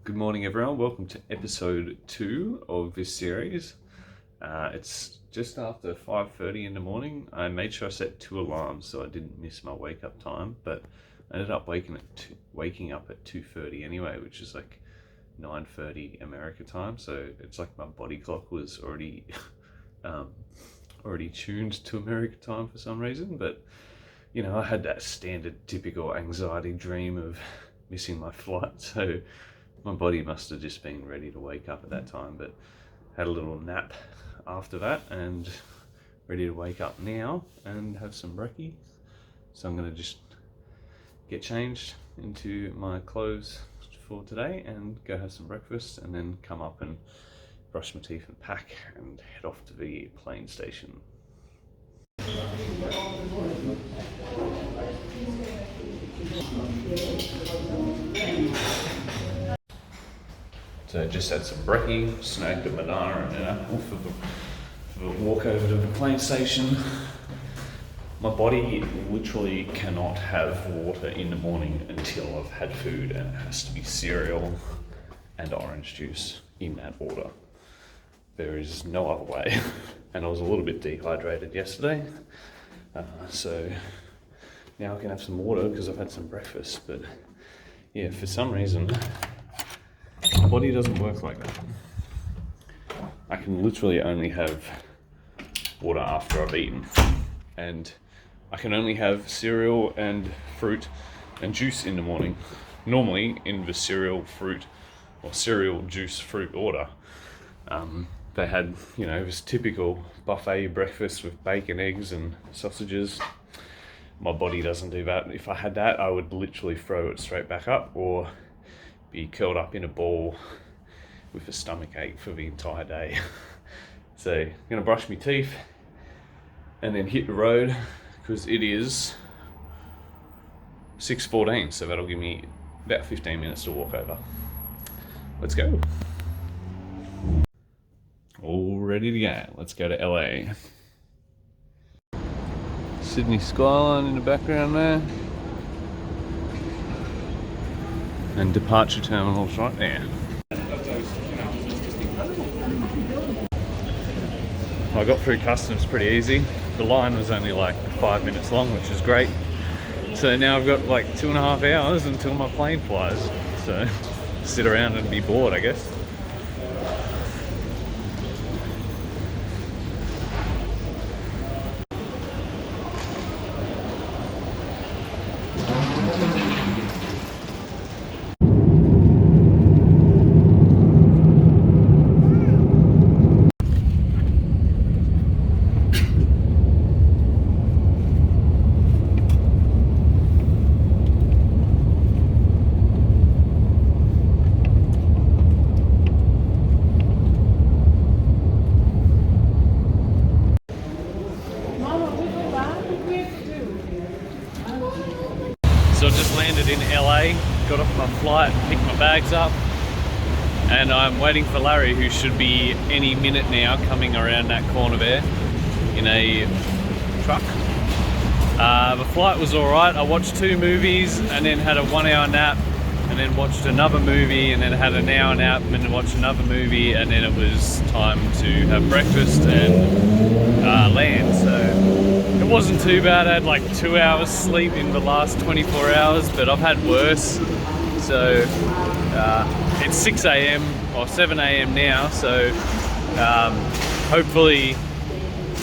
Good morning, everyone. Welcome to episode 2 of this series. It's just after 5:30 in the morning. I made sure I set 2 alarms so I didn't miss my wake up time, but I ended up waking up at 2:30 anyway, which is like 9:30 America time. So it's like my body clock was already already tuned to America time for some reason. But I had that standard typical anxiety dream of missing my flight, so my body must have just been ready to wake up at that time, but had a little nap after that and ready to wake up now and have some brekkie. So I'm going to just get changed into my clothes for today and go have some breakfast and then come up and brush my teeth and pack and head off to the plane station. So just had some brekkie, snagged a banana and an apple for the walk over to the plane station. My body literally cannot have water in the morning until I've had food, and it has to be cereal and orange juice in that order. There is no other way. And I was a little bit dehydrated yesterday. So now I can have some water because I've had some breakfast. But yeah, for some reason, my body doesn't work like that. I can literally only have water after I've eaten. And I can only have cereal and fruit and juice in the morning. Normally in the cereal, fruit, or cereal, juice, fruit order, they had, this typical buffet breakfast with bacon, eggs and sausages. My body doesn't do that. If I had that, I would literally throw it straight back up or be curled up in a ball with a stomach ache for the entire day. So I'm gonna brush my teeth and then hit the road because it is 6:14, so that'll give me about 15 minutes to walk over. Let's go. All ready to go. Let's go to LA. Sydney skyline in the background there. And departure terminals right there. I got through customs pretty easy. The line was only like 5 minutes long, which is great. So now I've got like 2.5 hours until my plane flies. So sit around and be bored, I guess. So I just landed in LA, got off my flight, picked my bags up, and I'm waiting for Larry, who should be any minute now coming around that corner there in a truck. The flight was alright. I watched 2 movies and then had a 1-hour nap and then watched another movie and then had an hour nap and then watched another movie, and then it was time to have breakfast and land. So it wasn't too bad. I had like 2 hours sleep in the last 24 hours, but I've had worse. So it's 6 a.m. or 7 a.m. now, so hopefully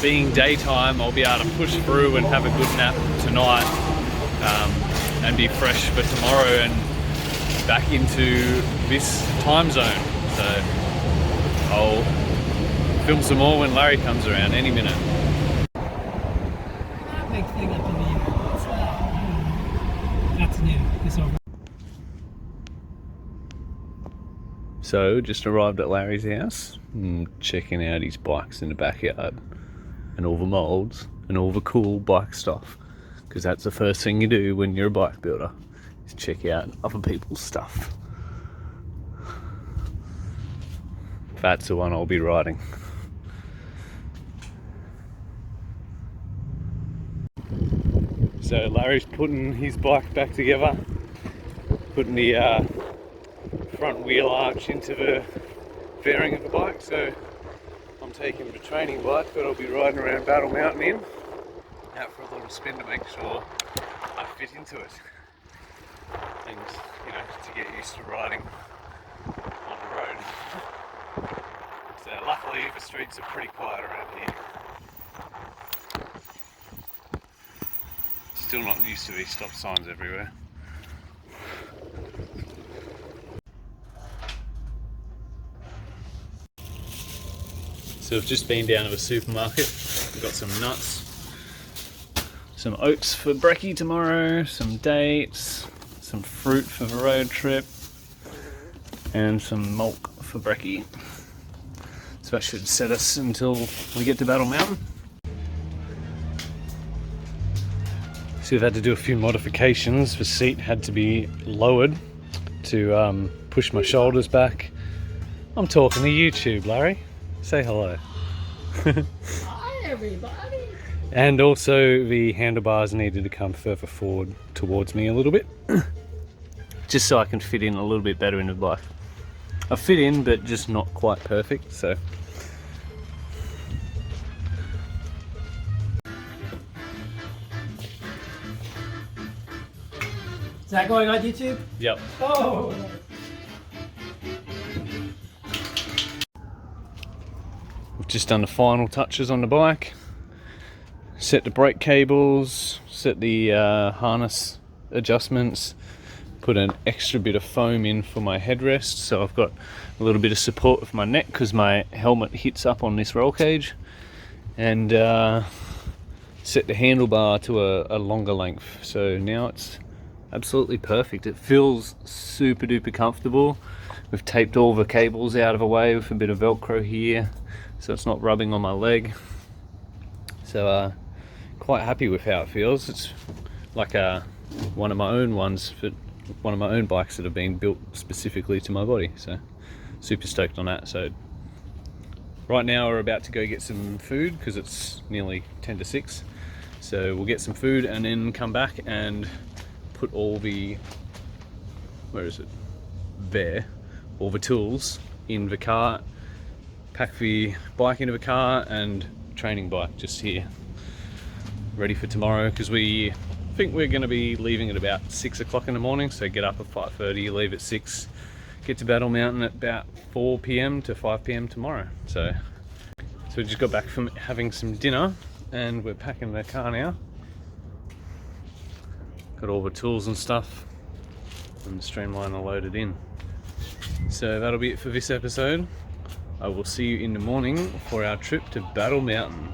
being daytime I'll be able to push through and have a good nap tonight and be fresh for tomorrow and back into this time zone. So I'll film some more when Larry comes around any minute. Big thing up in the air. That's new. This over. So just arrived at Larry's house, checking out his bikes in the backyard and all the molds and all the cool bike stuff, because that's the first thing you do when you're a bike builder, is check out other people's stuff. That's the one I'll be riding. So Larry's putting his bike back together, putting the front front wheel arch into the fairing of the bike, so I'm taking the training bike that I'll be riding around Battle Mountain in, out for a little spin to make sure I fit into it, and you know, to get used to riding on the road. So luckily the streets are pretty quiet around here. Still not used to these stop signs everywhere. So I've just been down to the supermarket. We've got some nuts, some oats for brekkie tomorrow, some dates, some fruit for the road trip, and some milk for brekkie. So that should set us until we get to Battle Mountain. So we've had to do a few modifications. The seat had to be lowered to push my shoulders back. I'm talking to YouTube, Larry. Say hello. Hi, everybody. And also the handlebars needed to come further forward towards me a little bit, just so I can fit in a little bit better into the bike. I fit in, but just not quite perfect, so. Is that going on YouTube? Yep. Oh! We've just done the final touches on the bike. Set the brake cables, set the harness adjustments, put an extra bit of foam in for my headrest, so I've got a little bit of support with my neck because my helmet hits up on this roll cage, and set the handlebar to a longer length, so now it's absolutely perfect. It feels super duper comfortable. We've taped all the cables out of the way with a bit of Velcro here, so it's not rubbing on my leg. So quite happy with how it feels. It's like one of my own ones, for one of my own bikes that have been built specifically to my body. So super stoked on that. So right now we're about to go get some food because it's nearly 10 to 6. So we'll get some food and then come back and put all the, where is it? There. All the tools in the car, pack the bike into the car, and training bike just here, ready for tomorrow, because we think we're going to be leaving at about 6 o'clock in the morning, so get up at 5:30, leave at 6, get to Battle Mountain at about 4 p.m. to 5 p.m. tomorrow. So we just got back from having some dinner and we're packing the car now. Got all the tools and stuff, and the streamliner loaded in. So that'll be it for this episode. I will see you in the morning for our trip to Battle Mountain.